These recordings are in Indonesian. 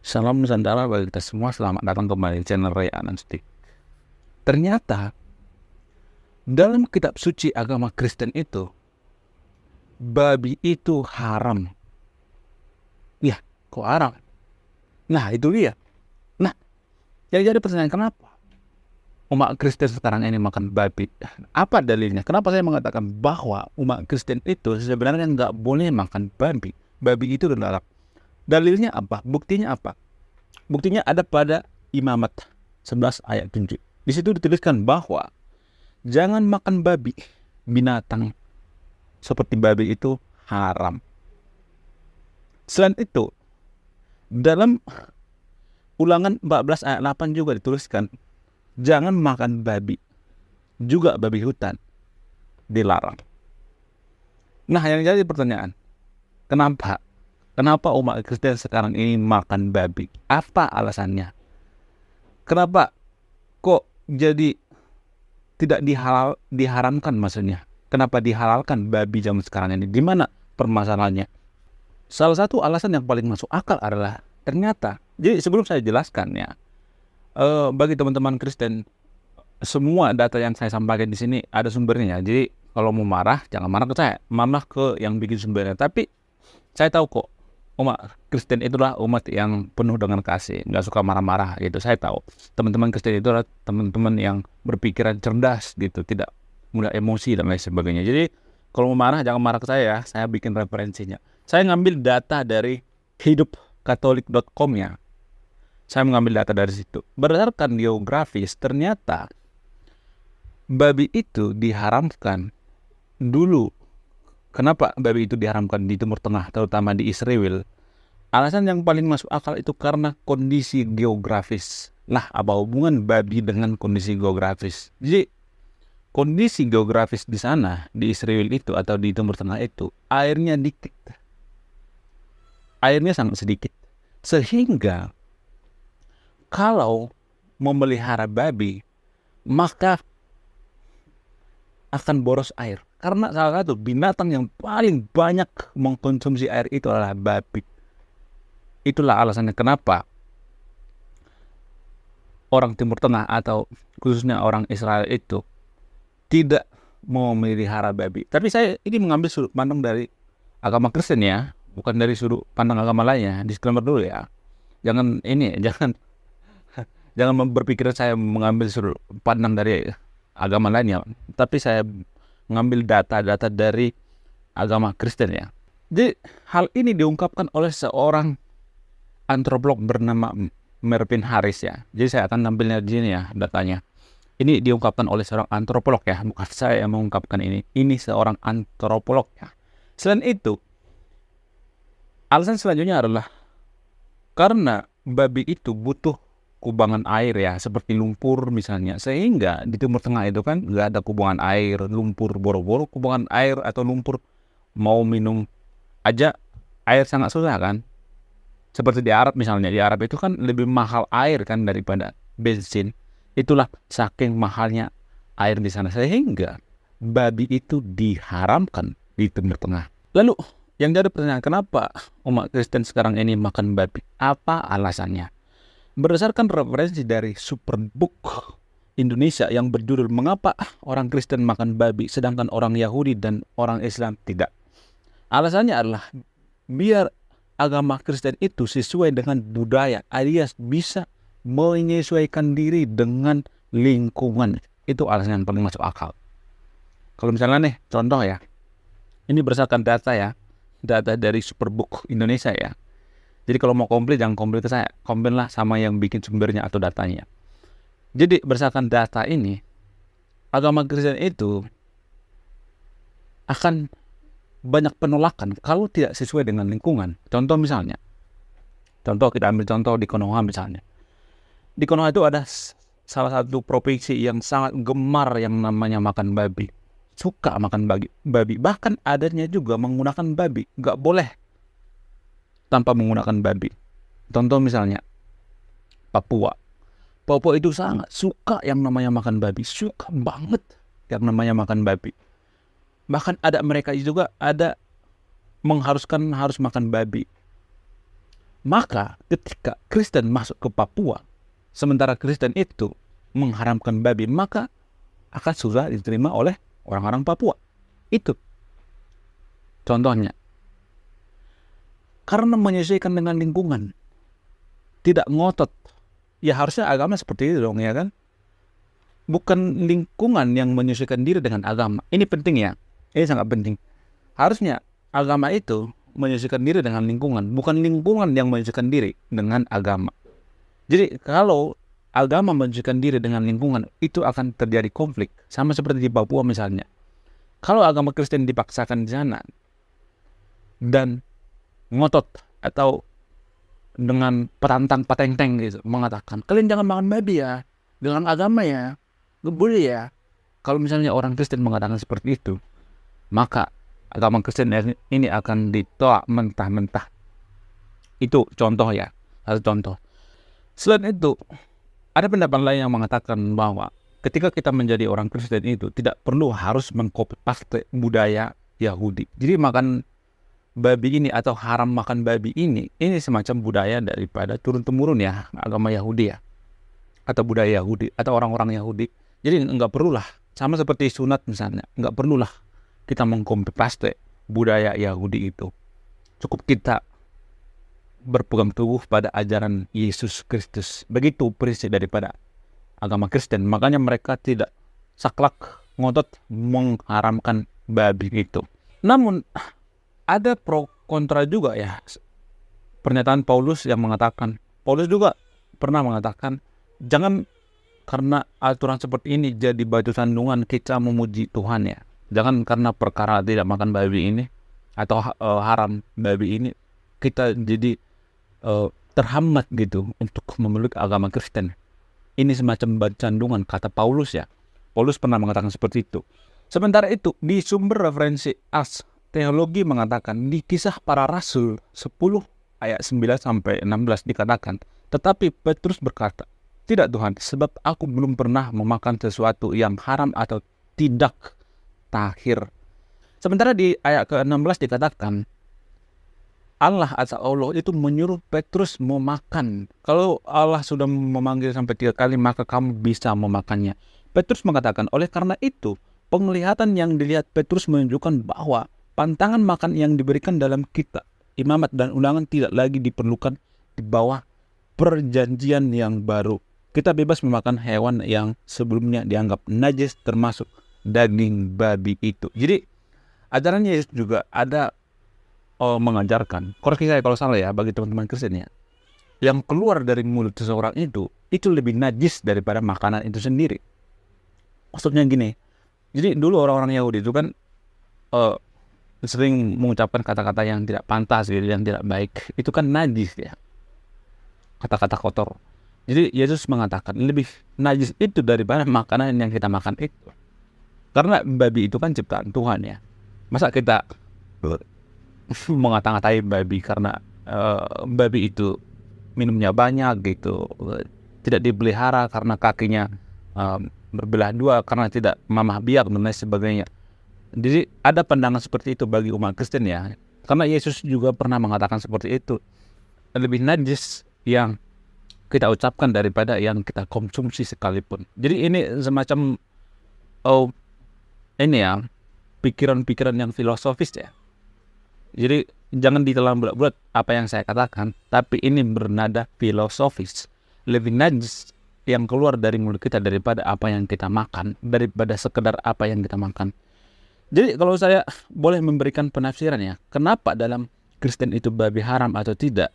Salam Nusantara bagi kita semua, selamat datang kembali di channel Ray Ananstick. Ternyata dalam kitab suci agama Kristen itu, babi itu haram. Ya, kok haram? Nah, itu dia. Nah, yang jadi pertanyaan, kenapa umat Kristen sekarang ini makan babi? Apa dalilnya? Kenapa saya mengatakan bahwa umat Kristen itu sebenarnya nggak boleh makan babi? Babi itu adalah, dalilnya apa? Buktinya apa? Buktinya ada pada Imamat 11 ayat 7. Di situ dituliskan bahwa jangan makan babi, binatang seperti babi itu haram. Selain itu, dalam Ulangan 14 ayat 8 juga dituliskan, jangan makan babi, juga babi hutan, dilarang. Nah, yang jadi pertanyaan, kenapa? Kenapa umat Kristen sekarang ini makan babi? Apa alasannya? Kenapa kok jadi tidak diharamkan maksudnya? Kenapa dihalalkan babi zaman sekarang ini? Di mana permasalahannya? Salah satu alasan yang paling masuk akal adalah ternyata, jadi sebelum saya jelaskan ya, bagi teman-teman Kristen, semua data yang saya sampaikan di sini ada sumbernya. Jadi kalau mau marah, jangan marah ke saya, marah ke yang bikin sumbernya. Tapi saya tahu kok, umat Kristen itulah umat yang penuh dengan kasih, nggak suka marah-marah gitu. Saya tahu teman-teman Kristen itu adalah teman-teman yang berpikiran cerdas gitu, tidak mudah emosi dan lain sebagainya. Jadi kalau mau marah, jangan marah ke saya bikin referensinya. Saya ngambil data dari hidupkatolik.com ya. Saya mengambil data dari situ. Berdasarkan geografis, ternyata babi itu diharamkan dulu. Kenapa babi itu diharamkan di Timur Tengah, terutama di Israel? Alasan yang paling masuk akal itu karena kondisi geografis. Nah, apa hubungan babi dengan kondisi geografis? Jadi, kondisi geografis di sana, di Israel itu atau di Timur Tengah itu, airnya dikit. Airnya sangat sedikit. Sehingga, kalau memelihara babi, maka akan boros air. Karena salah satu binatang yang paling banyak mengkonsumsi air itu adalah babi. Itulah alasannya kenapa orang Timur Tengah atau khususnya orang Israel itu tidak mau memelihara babi. Tapi saya ini mengambil sudut pandang dari agama Kristen ya, bukan dari sudut pandang agama lainnya. Disclaimer dulu ya. Jangan jangan berpikir saya mengambil sudut pandang dari agama lainnya, tapi saya mengambil data-data dari agama Kristen ya. Jadi hal ini diungkapkan oleh seorang antropolog bernama Mervin Harris ya. Jadi saya akan tampilnya di sini ya datanya. Ini diungkapkan oleh seorang antropolog ya, bukan saya yang mengungkapkan ini. Ini seorang antropolog ya. Selain itu, alasan selanjutnya adalah karena babi itu butuh kubangan air ya, seperti lumpur misalnya. Sehingga di Timur Tengah itu kan nggak ada kubangan air, lumpur, boro-boro kubangan air atau lumpur. Mau minum aja air sangat susah kan. Seperti di Arab misalnya, di Arab itu kan lebih mahal air kan daripada bensin. Itulah saking mahalnya air di sana, sehingga babi itu diharamkan di Timur Tengah. Lalu yang jadi pertanyaan, kenapa umat Kristen sekarang ini makan babi? Apa alasannya? Berdasarkan referensi dari Superbook Indonesia yang berjudul "Mengapa Orang Kristen Makan Babi Sedangkan Orang Yahudi dan Orang Islam Tidak?" Alasannya adalah biar agama Kristen itu sesuai dengan budaya, alias bisa menyesuaikan diri dengan lingkungan. Itu alasan yang paling masuk akal. Kalau misalnya nih, contoh ya, ini berdasarkan data ya, data dari Superbook Indonesia ya. Jadi kalau mau komplit, jangan komplit ke saya, komplainlah sama yang bikin sumbernya atau datanya. Jadi berdasarkan data ini, agama Kristen itu akan banyak penolakan kalau tidak sesuai dengan lingkungan. Contoh misalnya, kita ambil contoh di Konoha misalnya. Di Konoha itu ada salah satu provinsi yang sangat gemar yang namanya makan babi. Suka makan babi. Bahkan adatnya juga menggunakan babi. Gak boleh tanpa menggunakan babi. Contoh misalnya, Papua. Papua itu sangat suka yang namanya makan babi. Suka banget yang namanya makan babi. Bahkan ada mereka juga ada mengharuskan harus makan babi. Maka ketika Kristen masuk ke Papua, sementara Kristen itu mengharamkan babi, maka akan susah diterima oleh orang-orang Papua. Itu contohnya. Karena menyesuaikan dengan lingkungan, tidak ngotot. Ya harusnya agama seperti itu dong, ya kan? Bukan lingkungan yang menyesuaikan diri dengan agama. Ini penting ya, ini sangat penting. Harusnya agama itu menyesuaikan diri dengan lingkungan, bukan lingkungan yang menyesuaikan diri dengan agama. Jadi kalau agama menyesuaikan diri dengan lingkungan, itu akan terjadi konflik. Sama seperti di Papua misalnya. Kalau agama Kristen dipaksakan di sana dan ngotot atau dengan petantang patenteng gitu mengatakan, kalian jangan makan babi ya, dengan agama ya, gak boleh ya. Kalau misalnya orang Kristen mengatakan seperti itu, maka agama Kristen ini akan ditolak mentah-mentah. Itu contoh ya, satu contoh. Selain itu, ada pendapat lain yang mengatakan bahwa ketika kita menjadi orang Kristen itu tidak perlu harus mengcopy paste budaya Yahudi. Jadi makan babi ini atau haram makan babi ini semacam budaya daripada turun-temurun ya agama Yahudi ya, atau budaya Yahudi atau orang-orang Yahudi. Jadi nggak perlulah, sama seperti sunat misalnya, nggak perlulah kita mengcopy paste budaya Yahudi itu. Cukup kita berpegang teguh pada ajaran Yesus Kristus. Begitu prinsip daripada agama Kristen. Makanya mereka tidak saklek ngotot mengharamkan babi itu. Namun ada pro kontra juga ya. Pernyataan Paulus yang mengatakan, Paulus juga pernah mengatakan, jangan karena aturan seperti ini jadi batu sandungan kita memuji Tuhan ya. Jangan karena perkara tidak makan babi ini atau haram babi ini kita jadi terhambat gitu untuk memeluk agama Kristen. Ini semacam batu sandungan, kata Paulus ya. Paulus pernah mengatakan seperti itu. Sementara itu di sumber referensi Ars Teologi mengatakan di Kisah Para Rasul 10 ayat 9 sampai 16 dikatakan, tetapi Petrus berkata, tidak Tuhan, sebab aku belum pernah memakan sesuatu yang haram atau tidak tahir. Sementara di ayat ke-16 dikatakan, Allah atau Allah itu menyuruh Petrus memakan. Kalau Allah sudah memanggil sampai 3 kali, maka kamu bisa memakannya. Petrus mengatakan, oleh karena itu, penglihatan yang dilihat Petrus menunjukkan bahwa pantangan makan yang diberikan dalam kitab Imamat dan Ulangan tidak lagi diperlukan di bawah perjanjian yang baru. Kita bebas memakan hewan yang sebelumnya dianggap najis, termasuk daging babi itu. Jadi ajaran Yesus juga ada mengajarkan, koreksi saya kalau salah ya bagi teman-teman Kristen ya, yang keluar dari mulut seseorang itu lebih najis daripada makanan itu sendiri. Maksudnya gini, jadi dulu orang-orang Yahudi itu kan sering mengucapkan kata-kata yang tidak pantas gitu, yang tidak baik, itu kan najis ya, kata-kata kotor. Jadi Yesus mengatakan lebih najis itu daripada makanan yang kita makan itu, karena babi itu kan ciptaan Tuhan ya. Masa kita mengata-ngatai babi karena babi itu minumnya banyak gitu, tidak dipelihara karena kakinya berbelah dua karena tidak mamah biak dan lain sebagainya. Jadi ada pandangan seperti itu bagi umat Kristen ya, karena Yesus juga pernah mengatakan seperti itu, lebih najis yang kita ucapkan daripada yang kita konsumsi sekalipun. Jadi ini semacam ini ya, pikiran-pikiran yang filosofis ya. Jadi jangan ditelan bulat-bulat apa yang saya katakan, tapi ini bernada filosofis. Lebih najis yang keluar dari mulut kita daripada apa yang kita makan, daripada sekedar apa yang kita makan. Jadi kalau saya boleh memberikan penafsiran ya, kenapa dalam Kristen itu babi haram atau tidak?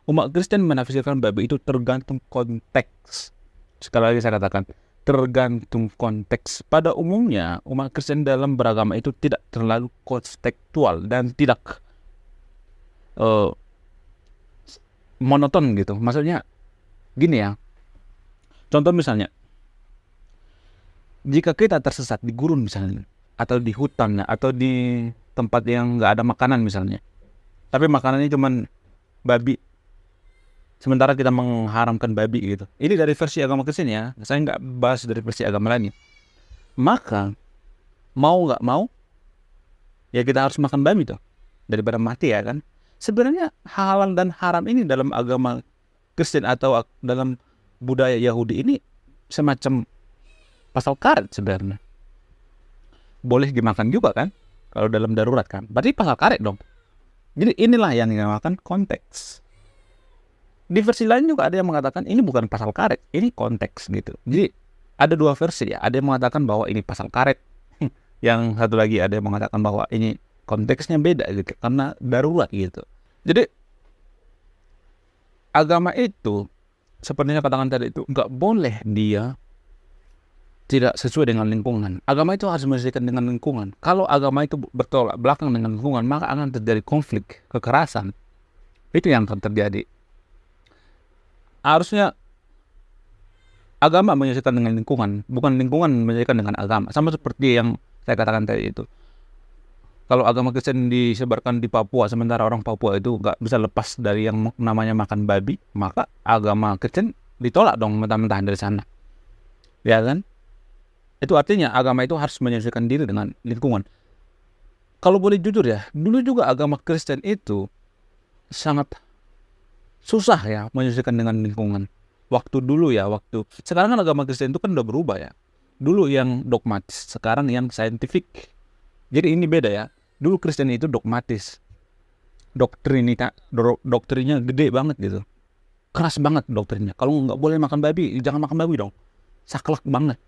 Umat Kristen menafsirkan babi itu tergantung konteks. Sekali lagi saya katakan, tergantung konteks. Pada umumnya umat Kristen dalam beragama itu tidak terlalu kontekstual dan tidak monoton gitu. Maksudnya gini ya, contoh misalnya, jika kita tersesat di gurun misalnya, atau di hutan atau di tempat yang nggak ada makanan misalnya, tapi makanannya cuman babi, sementara kita mengharamkan babi gitu. Ini dari versi agama Kristen ya, saya nggak bahas dari versi agama lainnya. Maka mau nggak mau ya kita harus makan babi tuh daripada mati ya kan. Sebenarnya halal dan haram ini dalam agama Kristen atau dalam budaya Yahudi ini semacam pasal karet sebenarnya. Boleh dimakan juga kan, kalau dalam darurat kan. Berarti pasal karet dong. Jadi inilah yang dinamakan konteks. Di versi lain juga ada yang mengatakan ini bukan pasal karet, ini konteks gitu. Jadi ada dua versi ya. Ada yang mengatakan bahwa ini pasal karet, yang satu lagi ada yang mengatakan bahwa ini konteksnya beda gitu, karena darurat gitu. Jadi agama itu sepertinya katakan tadi itu nggak boleh dia tidak sesuai dengan lingkungan. Agama itu harus menyesuaikan dengan lingkungan. Kalau agama itu bertolak belakang dengan lingkungan, maka akan terjadi konflik, kekerasan. Itu yang akan terjadi. Harusnya agama menyesuaikan dengan lingkungan, bukan lingkungan menyesuaikan dengan agama. Sama seperti yang saya katakan tadi itu. Kalau agama Kristen disebarkan di Papua, sementara orang Papua itu nggak bisa lepas dari yang namanya makan babi, maka agama Kristen ditolak dong mentah-mentah dari sana. Ya kan? Itu artinya agama itu harus menyesuaikan diri dengan lingkungan. Kalau boleh jujur ya, dulu juga agama Kristen itu sangat susah ya menyesuaikan dengan lingkungan. Waktu dulu ya, sekarang kan agama Kristen itu kan udah berubah ya. Dulu yang dogmatis, sekarang yang saintifik. Jadi ini beda ya. Dulu Kristen itu dogmatis. Doktrinnya gede banget gitu. Keras banget doktrinnya. Kalau nggak boleh makan babi, jangan makan babi dong. Saklek banget.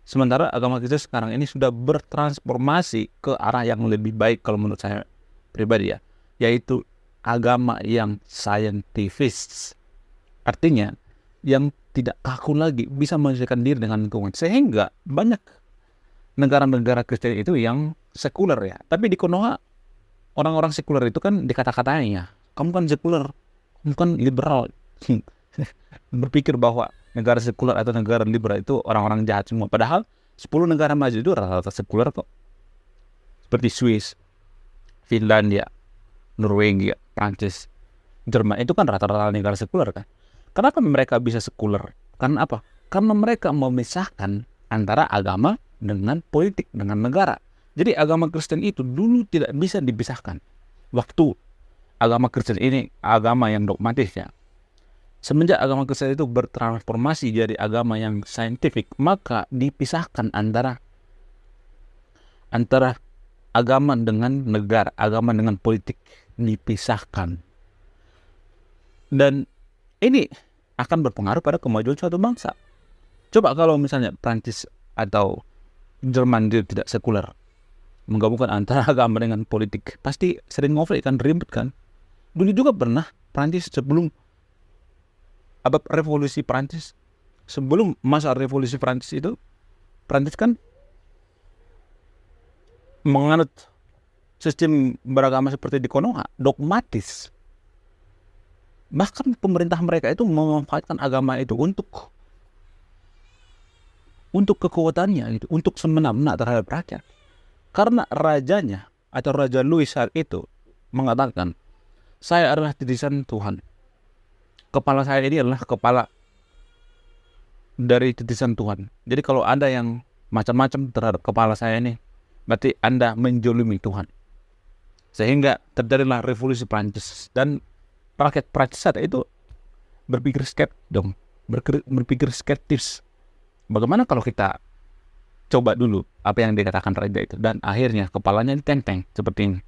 Sementara agama Kristen sekarang ini sudah bertransformasi ke arah yang lebih baik kalau menurut saya pribadi ya. Yaitu agama yang saintifis. Artinya yang tidak kaku lagi, bisa menyesuaikan diri dengan lingkungan. Sehingga banyak negara-negara Kristen itu yang sekuler ya. Tapi di Konoha, orang-orang sekuler itu kan dikata-katanya, kamu kan sekuler, kamu kan liberal. Berpikir bahwa negara sekuler atau negara liberal itu orang-orang jahat semua. Padahal 10 negara maju itu rata-rata sekuler kok. Seperti Swiss, Finlandia, Norwegia, Prancis, Jerman. Itu kan rata-rata negara sekuler kan. Kenapa mereka bisa sekuler? Karena apa? Karena mereka memisahkan antara agama dengan politik, dengan negara. Jadi agama Kristen itu dulu tidak bisa dipisahkan. Waktu agama Kristen ini agama yang dogmatis ya. Semenjak agama Kristen itu bertransformasi jadi agama yang saintifik, maka dipisahkan antara agama dengan negara, agama dengan politik, dipisahkan. Dan ini akan berpengaruh pada kemajuan suatu bangsa. Coba kalau misalnya Prancis atau Jerman dia tidak sekuler, menggabungkan antara agama dengan politik, pasti sering konflik kan, ribet kan. Dulu juga pernah Prancis sebelum revolusi Prancis, sebelum masa revolusi Prancis itu, Prancis kan menganut sistem beragama seperti di Konoha, dogmatis. Bahkan pemerintah mereka itu memanfaatkan agama itu untuk kekuatannya, gitu, untuk semena-mena terhadap rakyat. Karena rajanya atau Raja Louis saat itu mengatakan, saya adalah titisan Tuhan. Kepala saya ini adalah kepala dari titisan Tuhan. Jadi kalau ada yang macam-macam terhadap kepala saya ini, berarti Anda menjolimi Tuhan. Sehingga terjadilah revolusi Prancis. Dan rakyat Prancis saat itu berpikir skeptis. Bagaimana kalau kita coba dulu apa yang dikatakan raja itu. Dan akhirnya kepalanya ditenteng seperti ini.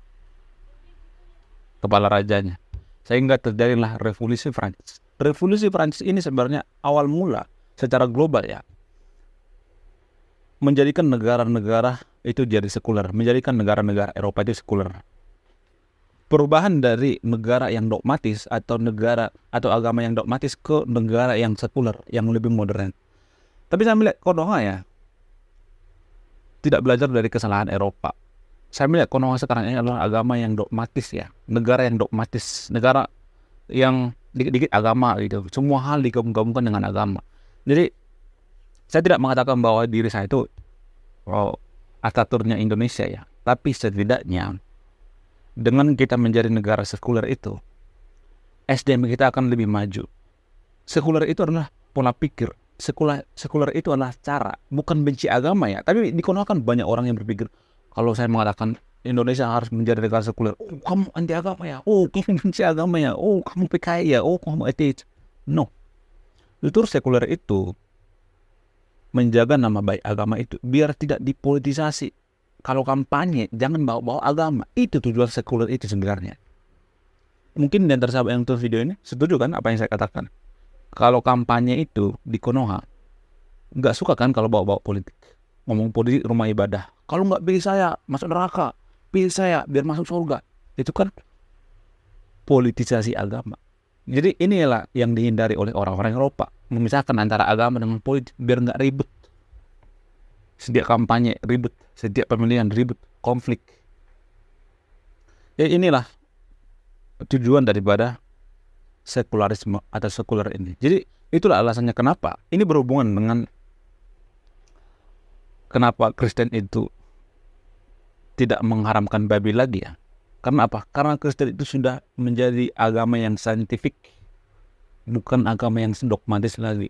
Kepala rajanya. Sehingga terjadilah revolusi Prancis. Revolusi Prancis ini sebenarnya awal mula secara global ya. Menjadikan negara-negara itu jadi sekuler. Menjadikan negara-negara Eropa itu sekuler. Perubahan dari negara yang dogmatis atau agama yang dogmatis ke negara yang sekuler, yang lebih modern. Tapi saya melihat Konoha ya, tidak belajar dari kesalahan Eropa. Saya melihat Konoha sekarang ini adalah agama yang dogmatis ya, negara yang dogmatis, negara yang dikit-dikit agama gitu, semua hal digabung-gabungkan dengan agama. Jadi saya tidak mengatakan bahwa diri saya itu Ataturknya Indonesia ya, tapi setidaknya dengan kita menjadi negara sekuler itu, SDM kita akan lebih maju. Sekuler itu adalah pola pikir. Sekuler itu adalah cara, bukan benci agama ya. Tapi di Konoha kan banyak orang yang berpikir, kalau saya mengatakan Indonesia harus menjadi negara sekuler. Oh, kamu anti agama ya. Oh, kamu benci agama ya. Oh, kamu PKI ya. Oh, kamu ateis. No. Justru sekuler itu menjaga nama baik agama itu biar tidak dipolitisasi. Kalau kampanye jangan bawa-bawa agama. Itu tujuan sekuler itu sebenarnya. Mungkin di antara sahabat yang nonton video ini setuju kan apa yang saya katakan. Kalau kampanye itu di Konoha nggak suka kan kalau bawa-bawa politik. Ngomong politik rumah ibadah. Kalau nggak pilih saya masuk neraka. Pilih saya biar masuk surga. Itu kan politisasi agama. Jadi inilah yang dihindari oleh orang-orang Eropa. Memisahkan antara agama dengan politik biar nggak ribut. Setiap kampanye ribut. Setiap pemilihan ribut. Konflik. Ya inilah tujuan daripada sekularisme atau sekuler ini. Jadi itulah alasannya kenapa. Ini berhubungan dengan kenapa Kristen itu tidak mengharamkan babi lagi ya. Karena apa? Karena Kristen itu sudah menjadi agama yang saintifik, bukan agama yang dogmatis lagi.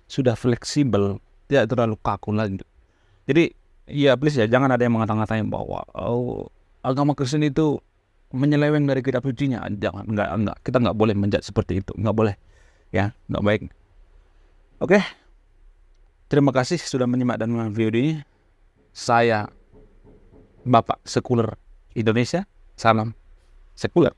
Sudah fleksibel, tidak terlalu kaku lagi. Jadi ya please ya, jangan ada yang mengata-ngatain bahwa agama Kristen itu menyeleweng dari kitab sucinya. Jangan, enggak. Kita nggak boleh menjudge seperti itu, nggak boleh. Ya, nggak baik. Oke. Terima kasih sudah menyimak dan menonton video ini. Saya Bapak Sekuler Indonesia. Salam sekuler.